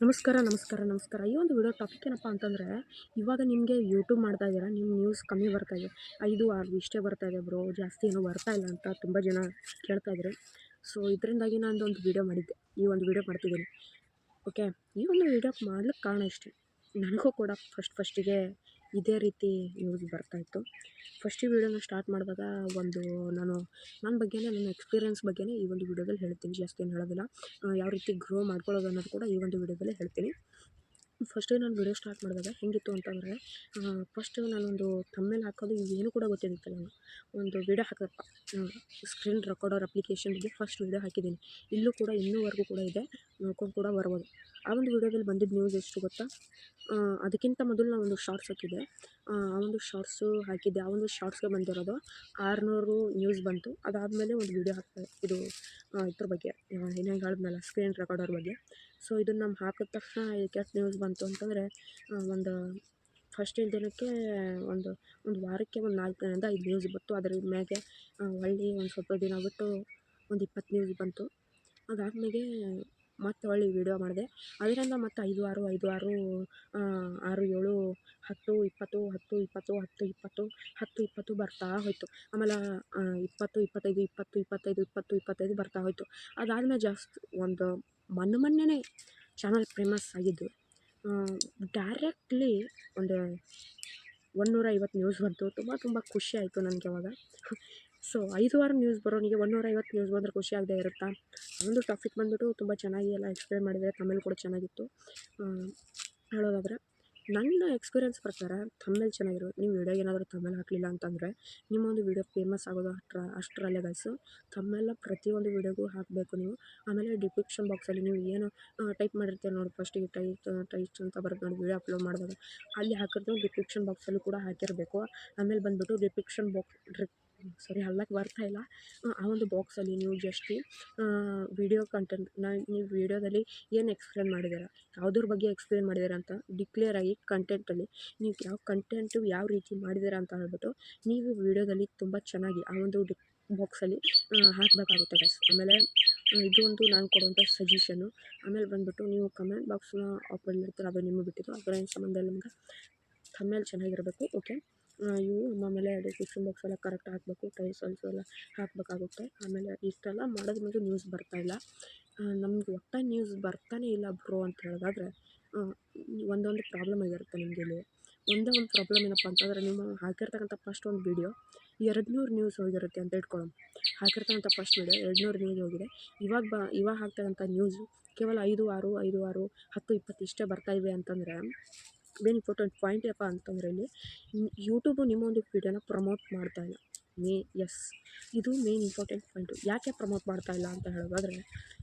ನಮಸ್ಕಾರ. ಈ ಒಂದು ವಿಡಿಯೋ ಟಾಪಿಕ್ ಏನಪ್ಪ ಅಂತಂದರೆ, ಇವಾಗ ನಿಮಗೆ ಯೂಟ್ಯೂಬ್ ಮಾಡ್ತಾ ಇದ್ದೀರಾ, ನಿಮ್ಮ ನ್ಯೂಸ್ ಕಮ್ಮಿ ಬರ್ತಾ ಇದೆ. 5, 6 ಇಷ್ಟೇ ಬರ್ತಾ ಇದೆ ಬ್ರೋ, ಜಾಸ್ತಿ ಏನೂ ಬರ್ತಾ ಇಲ್ಲ ಅಂತ ತುಂಬ ಜನ ಕೇಳ್ತಾ ಇದ್ರು. ಸೊ ಇದರಿಂದಾಗಿ ನಾನೊಂದು ವಿಡಿಯೋ ಮಾಡಿದ್ದೆ. ಈ ಒಂದು ವಿಡಿಯೋ ಮಾಡ್ತಿದ್ದೀನಿ. ಓಕೆ. ಈ ಒಂದು ವಿಡಿಯೋ ಮಾಡ್ಲಿಕ್ಕೆ ಕಾರಣ ಇಷ್ಟೇ. ನನಗೂ ಕೂಡ ಫಸ್ಟಿಗೆ ಇದೇ ರೀತಿ ನ್ಯೂಸ್ ಬರ್ತಾಯಿತ್ತು. ಫಸ್ಟ್ ಈ ವಿಡಿಯೋನ ಸ್ಟಾರ್ಟ್ ಮಾಡಿದಾಗ ಒಂದು ನಾನು ನನ್ನ ಬಗ್ಗೆನೇ, ನನ್ನ ಎಕ್ಸ್ಪೀರಿಯೆನ್ಸ್ ಬಗ್ಗೆನೇ ಈ ಒಂದು ವಿಡಿಯೋದಲ್ಲಿ ಹೇಳ್ತೀನಿ. ಜಾಸ್ತಿ ಏನು ಹೇಳೋದಿಲ್ಲ. ಯಾವ ರೀತಿ ಗ್ರೋ ಮಾಡ್ಕೊಳ್ಳೋದು ಅನ್ನೋದು ಕೂಡ ಈ ಒಂದು ವಿಡಿಯೋದಲ್ಲೇ ಹೇಳ್ತೀನಿ. ಫಸ್ಟು ನಾನು ವಿಡಿಯೋ ಸ್ಟಾರ್ಟ್ ಮಾಡಿದಾಗ ಹೆಂಗಿತ್ತು ಅಂತಂದರೆ, ಫಸ್ಟು ನಾನೊಂದು ಥಂಬ್ನೇಲ್ ಹಾಕೋದು ಏನು ಕೂಡ ಗೊತ್ತಿದ್ದಿಲ್ಲ. ನಾನು ಒಂದು ವಿಡಿಯೋ ಹಾಕಪ್ಪ, ಸ್ಕ್ರೀನ್ ರೆಕಾರ್ಡರ್ ಅಪ್ಲಿಕೇಶನ್ ಬಗ್ಗೆ ಫಸ್ಟ್ ವಿಡಿಯೋ ಹಾಕಿದ್ದೀನಿ. ಇಲ್ಲೂ ಕೂಡ ಇನ್ನೂವರೆಗೂ ಕೂಡ ಇದೆ, ನೋಡ್ಕೊಂಡು ಕೂಡ ಬರ್ಬೋದು. ಆ ಒಂದು ವಿಡಿಯೋದಲ್ಲಿ ಬಂದಿದ್ದ ನ್ಯೂಸ್ ಎಷ್ಟು ಗೊತ್ತಾ? ಅದಕ್ಕಿಂತ ಮೊದಲು ನಾನು ಒಂದು ಶಾರ್ಟ್ಸ್ ಹಾಕಿದ್ದೆ. ಆ ಒಂದು ಶಾರ್ಟ್ಸು ಹಾಕಿದ್ದೆ. ಆ ಒಂದು ಶಾರ್ಟ್ಸ್ಗೆ ಬಂದಿರೋದು 600 ನ್ಯೂಸ್ ಬಂತು. ಅದಾದಮೇಲೆ ಒಂದು ವಿಡಿಯೋ ಹಾಕಿದೆ. ಇದು ಇದ್ರ ಬಗ್ಗೆ ಏನು ಹೇಳಿದ್ನಲ್ಲ, ಸ್ಕ್ರೀನ್ ರೆಕಾರ್ಡರ್ ಬಗ್ಗೆ. ಸೊ ಇದನ್ನು ನಾವು ಹಾಕಿದ ತಕ್ಷಣ ಕೆಟ್ಟ ನ್ಯೂಸ್ ಬಂತು ಅಂತಂದರೆ, ಒಂದು ಫಸ್ಟಿನ ದಿನಕ್ಕೆ ಒಂದು ವಾರಕ್ಕೆ ಒಂದು 4ರಿಂದ 5 ನ್ಯೂಸ್ ಬಂತು. ಅದರ ಮ್ಯಾಗೆ ಹೊಳ್ಳಿ ಒಂದು ಸ್ವಲ್ಪ ದಿನ ಬಿಟ್ಟು ಒಂದು 20 ನ್ಯೂಸ್ ಬಂತು. ಅದಾದ್ಮೇಲೆ ಮತ್ತೆ ಹೊಳ್ಳಿ ವಿಡಿಯೋ ಮಾಡಿದೆ. ಅದರಿಂದ ಮತ್ತೆ 5, 6, 5, 6, 6, 7, 10, 20, 10, 20, 10, 20, 10, 20 ಬರ್ತಾ ಹೋಯಿತು. ಆಮೇಲೆ 20, 25, 20, 25, 20, 25 ಬರ್ತಾ ಹೋಯಿತು. ಅದಾದಮೇಲೆ ಜಾಸ್ತಿ ಒಂದು ಮೊನ್ನೆನೇ ಚಾನಲ್ ಫೇಮಸ್ ಆಗಿದ್ದು. ಡೈರೆಕ್ಟ್ಲಿ ಒಂದು 150 ನ್ಯೂಸ್ ಬಂತು. ತುಂಬ ಖುಷಿ ಆಯಿತು ನನಗೆ ಅವಾಗ. ಸೊ 5, 6 ನ್ಯೂಸ್ ಬರೋನಿಗೆ 150 ನ್ಯೂಸ್ ಬಂದರೆ ಖುಷಿ ಆಗದೆ ಇರುತ್ತಾ? ಒಂದು ಟಾಪಿಕ್ ಬಂದುಬಿಟ್ಟು ತುಂಬ ಚೆನ್ನಾಗಿ ಎಲ್ಲ ಎಕ್ಸ್ಪ್ಲೇನ್ ಮಾಡಿದೆ. ತಮಿಳು ಕೂಡ ಚೆನ್ನಾಗಿತ್ತು. ಹೇಳೋದಾದರೆ ನನ್ನ ಎಕ್ಸ್ಪೀರಿಯೆನ್ಸ್ ಪ್ರಕಾರ ಥಂಬ್ನೇಲ್ ಚೆನ್ನಾಗಿರೋದು. ನೀವು ವಿಡಿಯೋಗೆ ಏನಾದರೂ ಥಂಬ್ನೇಲ್ ಹಾಕಲಿಲ್ಲ ಅಂತಂದರೆ ನಿಮ್ಮ ಒಂದು ವಿಡಿಯೋ ಫೇಮಸ್ ಆಗೋದು ಅಷ್ಟರಲ್ಲೇ ಗೈಸು. ಥಂಬ್ನೇಲ್ನ ಪ್ರತಿಯೊಂದು ವಿಡಿಯೋಗೂ ಹಾಕಬೇಕು ನೀವು. ಆಮೇಲೆ ಡಿಸ್ಕ್ರಿಪ್ಷನ್ ಬಾಕ್ಸಲ್ಲಿ ನೀವು ಏನು ಟೈಪ್ ಮಾಡಿರ್ತೀರ ನೋಡಿ, ಫಸ್ಟಿಗೆ ಟೈಪ್ ಅಂತ ಬರುತ್ತೆ ನೋಡಿ, ವಿಡಿಯೋ ಅಪ್ಲೋಡ್ ಮಾಡಿದಾಗ ಅಲ್ಲಿ ಹಾಕಿರ್ತೀವಿ. ಡಿಸ್ಕ್ರಿಪ್ಷನ್ ಬಾಕ್ಸಲ್ಲೂ ಕೂಡ ಹಾಕಿರಬೇಕು. ಆಮೇಲೆ ಬಂದುಬಿಟ್ಟು ಡಿಸ್ಕ್ರಿಪ್ಷನ್ ಹಲ್ಲಕ್ಕೆ ಬರ್ತಾಯಿಲ್ಲ. ಆ ಒಂದು ಬಾಕ್ಸಲ್ಲಿ ನೀವು ಜಸ್ಟ್ ವಿಡಿಯೋ ಕಂಟೆಂಟ್ ನೀವು ವಿಡಿಯೋದಲ್ಲಿ ಏನು ಎಕ್ಸ್ಪ್ಲೇನ್ ಮಾಡಿದ್ದೀರ, ಯಾವುದ್ರ ಬಗ್ಗೆ ಎಕ್ಸ್ಪ್ಲೇನ್ ಮಾಡಿದ್ದೀರ ಅಂತ ಡಿಕ್ಲೇರ್ ಆಗಿ ಕಂಟೆಂಟಲ್ಲಿ ನೀವು ಯಾವ ಕಂಟೆಂಟು ಯಾವ ರೀತಿ ಮಾಡಿದ್ದೀರ ಅಂತ ಹೇಳ್ಬಿಟ್ಟು ನೀವು ವಿಡಿಯೋದಲ್ಲಿ ತುಂಬ ಚೆನ್ನಾಗಿ ಆ ಒಂದು ಬಾಕ್ಸಲ್ಲಿ ಹಾಕಬೇಕಾಗುತ್ತೆ ಗೈಸ್. ಆಮೇಲೆ ಇದು ಒಂದು ನಾನು ಕೊಡುವಂಥ ಸಜೆಷನ್ನು. ಆಮೇಲೆ ಬಂದುಬಿಟ್ಟು ನೀವು ಕಮೆಂಟ್ ಬಾಕ್ಸ್ನ ಓಪನ್ ಮಾಡ್ತೀರ, ಅದು ನಿಮಗೆ ಬಿಟ್ಟಿದ್ದು, ಅದರ ಏನು ಸಂಬಂಧ ಇಲ್ಲ ನಮ್ಗೆ. ಥಂಬ್ನೇಲ್ ಚೆನ್ನಾಗಿರಬೇಕು. ಓಕೆ. ಇವು ಆಮೇಲೆ ಡಿಸ್ಕ್ರಿಪ್ಷನ್ ಬಾಕ್ಸೆಲ್ಲ ಕರೆಕ್ಟ್ ಹಾಕಬೇಕು, ಟೈಟಲ್ಸು ಎಲ್ಲ ಹಾಕಬೇಕಾಗುತ್ತೆ. ಆಮೇಲೆ ಇಷ್ಟೆಲ್ಲ ಮಾಡಿದ್ಮೇಲೆ ನ್ಯೂಸ್ ಬರ್ತಾಯಿಲ್ಲ. ನಮ್ಗೆ ಒಟ್ಟು ನ್ಯೂಸ್ ಬರ್ತಾನೆ ಇಲ್ಲ ಬ್ರೋ ಅಂತ ಹೇಳೋದಾದರೆ, ಒಂದೊಂದು ಪ್ರಾಬ್ಲಮ್ ಆಗಿರುತ್ತೆ ನಿಮಗೆ ಇಲ್ಲಿ. ಒಂದೇ ಒಂದು ಪ್ರಾಬ್ಲಮ್ ಏನಪ್ಪ ಅಂತಂದರೆ, ನೀವು ಹಾಕಿರ್ತಕ್ಕಂಥ ಫಸ್ಟ್ ಒಂದು ವೀಡಿಯೋ 200 ನ್ಯೂಸ್ ಹೋಗಿರುತ್ತೆ ಅಂತ ಇಟ್ಕೊಳ್ಳೋಣ. ಹಾಕಿರ್ತಕ್ಕಂಥ ಫಸ್ಟ್ ವೀಡಿಯೋ 200 ನ್ಯೂಸ್ ಹೋಗಿದೆ. ಇವಾಗ ಹಾಕ್ತಕ್ಕಂಥ ನ್ಯೂಸು ಕೇವಲ 5, 6, 5, 6, 10, 20 ಇಷ್ಟೇ ಬರ್ತಾಯಿವೆ ಅಂತಂದರೆ, ಮೇನ್ ಇಂಪಾರ್ಟೆಂಟ್ ಪಾಯಿಂಟ್ ಏನಪ್ಪ ಅಂತಂದರೆ, ಇಲ್ಲಿ ಯೂಟ್ಯೂಬು ನಿಮ್ಮ ಒಂದು ವೀಡಿಯೋನ ಪ್ರಮೋಟ್ ಮಾಡ್ತಾಯಿಲ್ಲ. ಇದು ಮೇನ್ ಇಂಪಾರ್ಟೆಂಟ್ ಪಾಯಿಂಟು. ಯಾಕೆ ಪ್ರಮೋಟ್ ಮಾಡ್ತಾಯಿಲ್ಲ ಅಂತ ಹೇಳೋದಾದರೆ,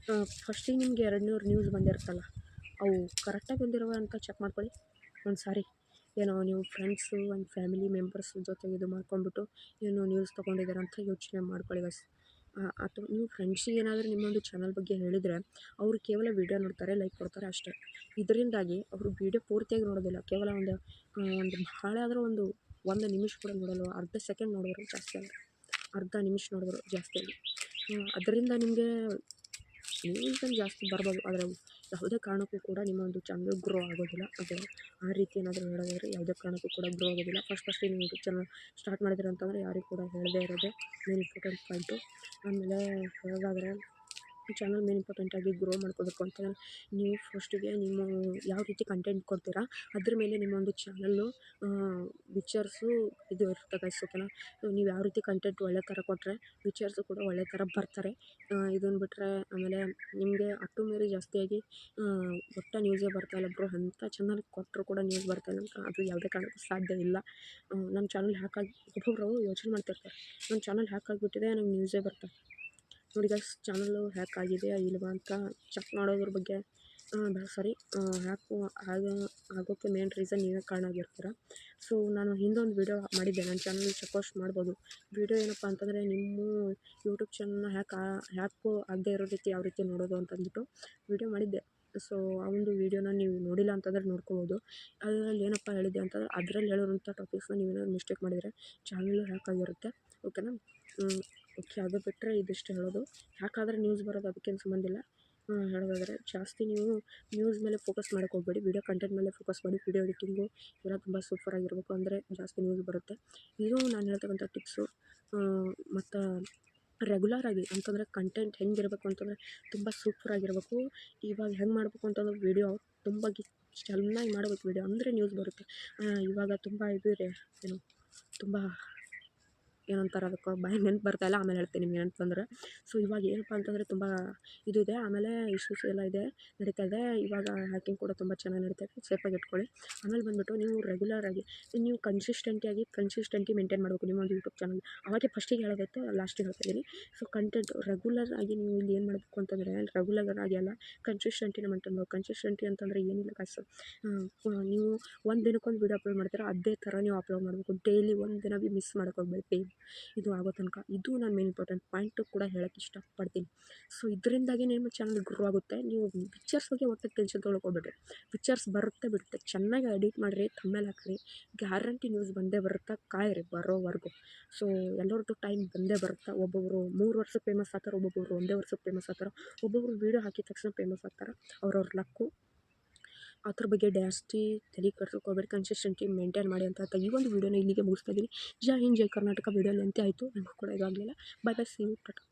ಫಸ್ಟಿಗೆ ನಿಮಗೆ 200 ನ್ಯೂಸ್ ಬಂದಿರುತ್ತಲ್ಲ, ಅವು ಕರೆಕ್ಟಾಗಿ ಬಂದಿರುವ ಅಂತ ಚೆಕ್ ಮಾಡ್ಕೊಳ್ಳಿ ಒಂದು ಸಾರಿ. ಏನೋ ನೀವು ಫ್ರೆಂಡ್ಸು ಒಂದು ಫ್ಯಾಮಿಲಿ ಮೆಂಬರ್ಸ್ ಜೊತೆ ಇದು ಮಾಡ್ಕೊಂಡ್ಬಿಟ್ಟು ಏನೋ ನ್ಯೂಸ್ ತೊಗೊಂಡಿದ್ದೀರ ಅಂತ ಯೋಚನೆ ಮಾಡ್ಕೊಳ್ಳಿ ಗೈಸ್. ಅಥವಾ ನೀವು ಫ್ರೆಂಡ್ಸಿಗೆ ಏನಾದರೂ ನಿಮ್ಮೊಂದು ಚಾನಲ್ ಬಗ್ಗೆ ಹೇಳಿದರೆ, ಅವರು ಕೇವಲ ವೀಡಿಯೋ ನೋಡ್ತಾರೆ, ಲೈಕ್ ಕೊಡ್ತಾರೆ ಅಷ್ಟೇ. ಇದರಿಂದಾಗಿ ಅವರು ವೀಡಿಯೋ ಪೂರ್ತಿಯಾಗಿ ನೋಡೋದಿಲ್ಲ. ಕೇವಲ ಒಂದು ಭಾಳ ಆದರೂ ಒಂದು ನಿಮಿಷ ಕೂಡ ನೋಡಲ್ಲ. ಅರ್ಧ ಸೆಕೆಂಡ್ ನೋಡಿದ್ರು ಜಾಸ್ತಿ ಅಲ್ಲ, ಅರ್ಧ ನಿಮಿಷ ನೋಡಿದ್ರು ಜಾಸ್ತಿ ಅಲ್ಲ. ಅದರಿಂದ ನಿಮಗೆ ನ್ಯೂಸಲ್ಲಿ ಜಾಸ್ತಿ ಬರ್ಬೋದು, ಆದರೆ ಯಾವುದೇ ಕಾರಣಕ್ಕೂ ಕೂಡ ನಿಮ್ಮ ಒಂದು ಚಾನಲ್ ಗ್ರೋ ಆಗೋದಿಲ್ಲ. ಅದು ಆ ರೀತಿ ಏನಾದರೂ ಹೇಳೋದಾದರೆ ಯಾವುದೇ ಕಾರಣಕ್ಕೂ ಕೂಡ ಗ್ರೋ ಆಗೋದಿಲ್ಲ. ಫಸ್ಟಿಗೆ ನೀವು ಯೂಟ್ಯೂಬ್ ಚಾನಲ್ ಸ್ಟಾರ್ಟ್ ಮಾಡಿದ್ದೀರ ಅಂತಂದರೆ ಯಾರಿಗೂ ಕೂಡ ಹೇಳದೇ ಇರೋದೇ ಮೇನ್ ಇಂಪಾರ್ಟೆಂಟ್ ಪಾಯಿಂಟು. ಆಮೇಲೆ ಹೇಳೋದಾದರೆ, ಈ ಚಾನಲ್ ಮೇನ್ ಇಂಪಾರ್ಟೆಂಟಾಗಿ ಗ್ರೋ ಮಾಡ್ಕೋಬೇಕು ಅಂತಂದರೆ, ನೀವು ಫಸ್ಟಿಗೆ ನಿಮ್ಮ ಯಾವ ರೀತಿ ಕಂಟೆಂಟ್ ಕೊಡ್ತೀರಾ ಅದ್ರ ಮೇಲೆ ನಿಮ್ಮ ಒಂದು ಚಾನಲ್ಲು ವಿಚರ್ಸು ಇದು ಇರುತ್ತೆ ಗೈಸ್. ಓಕೆನಾ? ನೀವು ಯಾವ ರೀತಿ ಕಂಟೆಂಟ್ ಒಳ್ಳೆ ಥರ ಕೊಟ್ಟರೆ ವಿಚರ್ಸು ಕೂಡ ಒಳ್ಳೆ ಥರ ಬರ್ತಾರೆ. ಇದನ್ನು ಬಿಟ್ಟರೆ ಆಮೇಲೆ ನಿಮಗೆ ಅಟ್ಟು ಮೀರಿ ಜಾಸ್ತಿಯಾಗಿ ಒಟ್ಟು ನ್ಯೂಸೇ ಬರ್ತಾಯಿಲ್ಲ ಬ್ರೋ, ಅಂಥ ಚಾನಲ್ ಕೊಟ್ಟರು ಕೂಡ ನ್ಯೂಸ್ ಬರ್ತಾಯಿಲ್ಲ ಅಂತ, ಅದು ಯಾವುದೇ ಕಾರಣಕ್ಕೂ ಸಾಧ್ಯ ಇಲ್ಲ. ನನ್ನ ಚಾನಲ್ ಒಬ್ಬೊಬ್ಬರು ಯೋಚನೆ ಮಾಡ್ತಿರ್ತಾರೆ, ನನ್ನ ಚಾನಲ್ ಆಗಿಬಿಟ್ಟಿದೆ, ನಂಗೆ ನ್ಯೂಸೇ ಬರ್ತವೆ. ನೋಡಿ ಗೈಸ್, ಚಾನಲ್ಲು ಹ್ಯಾಕ್ ಆಗಿದೆಯಾ ಇಲ್ವಾ ಅಂತ ಚೆಕ್ ಮಾಡೋದ್ರ ಬಗ್ಗೆ ಆಗೋಕ್ಕೆ ಮೇನ್ ರೀಸನ್ ನೀವೇ ಕಾರಣ ಆಗಿರ್ತೀರ. ಸೊ ನಾನು ಹಿಂದೊಂದು ವೀಡಿಯೋ ಮಾಡಿದ್ದೆ, ನನ್ನ ಚಾನಲ್ ಚೆಕ್ಔಟ್ ಮಾಡ್ಬೋದು. ವೀಡಿಯೋ ಏನಪ್ಪ ಅಂತಂದರೆ, ನಿಮ್ಮ ಯೂಟ್ಯೂಬ್ ಚಾನಲ್ನ ಹ್ಯಾಕು ಆಗದೆ ಇರೋ ರೀತಿ ಯಾವ ರೀತಿ ನೋಡೋದು ಅಂತಂದ್ಬಿಟ್ಟು ವೀಡಿಯೋ ಮಾಡಿದ್ದೆ. ಸೊ ಆ ಒಂದು ವೀಡಿಯೋನ ನೀವು ನೋಡಿಲ್ಲ ಅಂತಂದರೆ ನೋಡ್ಕೋಬೋದು. ಅದರಲ್ಲಿ ಏನಪ್ಪ ಹೇಳಿದ್ದೆ ಅಂತಂದರೆ, ಅದರಲ್ಲಿ ಹೇಳಿರೋಂಥ ಟಾಪಿಕ್ಸ್ನ ನೀವೇನಾದ್ರು ಮಿಸ್ಟೇಕ್ ಮಾಡಿದರೆ ಚಾನಲ್ಲು ಹ್ಯಾಕ್ ಆಗಿರುತ್ತೆ. ಓಕೆನಾ? ಓಕೆ. ಅದು ಬಿಟ್ಟರೆ ಇದಿಷ್ಟು ಹೇಳೋದು. ಯಾಕಾದರೆ ನ್ಯೂಸ್ ಬರೋದು ಅದಕ್ಕೇನು ಸಂಬಂಧ ಇಲ್ಲ. ಹೇಳೋದಾದ್ರೆ ಜಾಸ್ತಿ ನೀವು ನ್ಯೂಸ್ ಮೇಲೆ ಫೋಕಸ್ ಮಾಡೋಕ್ಕೆ ಹೋಗಬೇಡಿ. ವೀಡಿಯೋ ಕಂಟೆಂಟ್ ಮೇಲೆ ಫೋಕಸ್ ಮಾಡಿ. ವೀಡಿಯೋ ಎಡಿಟಿಂಗು ಇವೆಲ್ಲ ತುಂಬ ಸೂಪರಾಗಿರಬೇಕು ಅಂದರೆ ಜಾಸ್ತಿ ನ್ಯೂಸ್ ಬರುತ್ತೆ. ಇದು ನಾನು ಹೇಳ್ತಕ್ಕಂಥ ಟಿಪ್ಸು. ಮತ್ತು ರೆಗ್ಯುಲರ್ ಆಗಿ ಅಂತಂದರೆ ಕಂಟೆಂಟ್ ಹೆಂಗಿರಬೇಕು ಅಂತಂದರೆ ತುಂಬ ಸೂಪರಾಗಿರಬೇಕು. ಇವಾಗ ಹೆಂಗೆ ಮಾಡಬೇಕು ಅಂತಂದ್ರೆ ವೀಡಿಯೋ ತುಂಬ ಚೆನ್ನಾಗಿ ಮಾಡಬೇಕು ವೀಡಿಯೋ ಅಂದರೆ ನ್ಯೂಸ್ ಬರುತ್ತೆ. ಇವಾಗ ತುಂಬ ಇದು ಇದೆ ಏನು ತುಂಬ ಏನಂತಾರೆ ಅದಕ್ಕೆ ಬಾಯಿಗೆ ನೆನ್ಪು ಬರ್ತಾಯಿಲ್ಲ, ಆಮೇಲೆ ಹೇಳ್ತೀನಿ ನಿಮ್ಗೆ ನೆನ್ಪು ಬಂದ್ರೆ. ಸೊ ಇವಾಗ ಏನಪ್ಪ ಅಂತಂದರೆ ತುಂಬ ಇದು ಇದೆ, ಆಮೇಲೆ ಇಶ್ಯೂಸ್ ಎಲ್ಲ ಇದೆ ನಡೀತಾ ಇದೆ. ಇವಾಗ ಹ್ಯಾಕಿಂಗ್ ಕೂಡ ತುಂಬ ಚೆನ್ನಾಗಿ ನಡೀತಾ ಇದೆ, ಸೇಫಾಗಿ ಇಟ್ಕೊಳ್ಳಿ. ಆಮೇಲೆ ಬಂದುಬಿಟ್ಟು ನೀವು ರೆಗ್ಯುಲರಾಗಿ ನೀವು ಕನ್ಸಿಸ್ಟೆಂಟಿ ಮೇಂಟೈನ್ ಮಾಡಬೇಕು ನಿಮ್ಮ ಒಂದು ಯೂಟ್ಯೂಬ್ ಚಾನಲ್. ಅವಾಗೆ ಫಸ್ಟಿಗೆ ಹೇಳೋದಾಯ್ತು, ಲಾಸ್ಟಿಗೆ ಹೇಳ್ತಾ ಇದ್ದೀನಿ. ಸೊ ಕಂಟೆಂಟ್ ರೆಗ್ಯುಲರ್ ಆಗಿ ನೀವು ಇಲ್ಲಿ ಏನು ಮಾಡಬೇಕು ಅಂತಂದರೆ ರೆಗ್ಯುಲರ್ ಆಗಿ ಅಲ್ಲ, ಕನ್ಸಿಸ್ಟೆಂಟಿನ ಮೇಂಟೈನ್ ಮಾಡಬೇಕು. ಕನ್ಸಿಸ್ಟೆಂಟಿ ಅಂತಂದರೆ ಏನಿಲ್ಲ ಗಾಯ್ಸ್, ನೀವು ಒಂದು ದಿನಕ್ಕೊಂದು ವೀಡಿಯೋ ಅಪ್ಲೋಡ್ ಮಾಡ್ತೀರಾ, ಅದೇ ಥರ ನೀವು ಅಪ್ಲೋಡ್ ಮಾಡಬೇಕು. ಡೈಲಿ ಒಂದು ದಿನ ಭೀ ಮಿಸ್ ಮಾಡೋಕೆ ಹೋಗಬೇಡಿ ಇದು ಆಗೋ ತನಕ. ಇದು ನಾನು ಮೇನ್ ಇಂಪಾರ್ಟೆಂಟ್ ಪಾಯಿಂಟು ಕೂಡ ಹೇಳೋಕ್ಕೆ ಇಷ್ಟಪಡ್ತೀನಿ. ಸೊ ಇದರಿಂದಾಗಿ ನಿಮ್ಮ ಚಾನಲ್ ಗ್ರೋ ಆಗುತ್ತೆ. ನೀವು ಪಿಕ್ಚರ್ಸ್ ಬಗ್ಗೆ ಒಟ್ಟು ಟೆನ್ಷನ್ ತೊಗೊಳಕ್ಕೆ ಹೋಗ್ಬೇಡ್ರಿ. ಪಿಕ್ಚರ್ಸ್ ಬರುತ್ತೆ ಬಿಡುತ್ತೆ, ಚೆನ್ನಾಗಿ ಎಡಿಟ್ ಮಾಡಿರಿ, ಥಂಬ್ನೇಲ್ ಹಾಕಿರಿ, ಗ್ಯಾರಂಟಿ ನ್ಯೂಸ್ ಬಂದೇ ಬರುತ್ತೆ. ಕಾಯಿರಿ ಬರೋವರೆಗೂ. ಸೊ ಎಲ್ಲರದ್ದು ಟೈಮ್ ಬಂದೇ ಬರುತ್ತೆ. ಒಬ್ಬೊಬ್ಬರು 3 ವರ್ಷಕ್ಕೆ ಫೇಮಸ್ ಆಗ್ತಾರೆ, ಒಬ್ಬೊಬ್ಬರು 1 ವರ್ಷಕ್ಕೆ ಫೇಮಸ್ ಆಗ್ತಾರೆ, ಒಬ್ಬೊಬ್ಬರು ವೀಡಿಯೋ ಹಾಕಿದ ತಕ್ಷಣ ಫೇಮಸ್ ಆಗ್ತಾರೆ. ಅವ್ರವ್ರ ಲಕ್ಕು. ಅದ್ರ ಬಗ್ಗೆ ಜಾಸ್ತಿ ತಲೆ ಕೆಡ್ಸೋಕೆ ಹೋಗ್ಬೇಡಿ. ಕನ್ಸಿಸ್ಟೆಂಟಿ ಮೇಂಟೈನ್ ಮಾಡಿ ಅಂತ ಈ ಒಂದು ವೀಡಿಯೋನ ಇಲ್ಲಿಗೆ ಮುಗಿಸ್ತಾ ಇದ್ದೀನಿ. ಜೈ ಹಿಂದ್, ಜೈ ಕರ್ನಾಟಕ. ವೀಡಿಯೋ ಲೆಂತಿ ಆಯಿತು, ನನಗೂ ಕೂಡ ಇದಾಗಲಿಲ್ಲ. Bye bye, see you, Tata.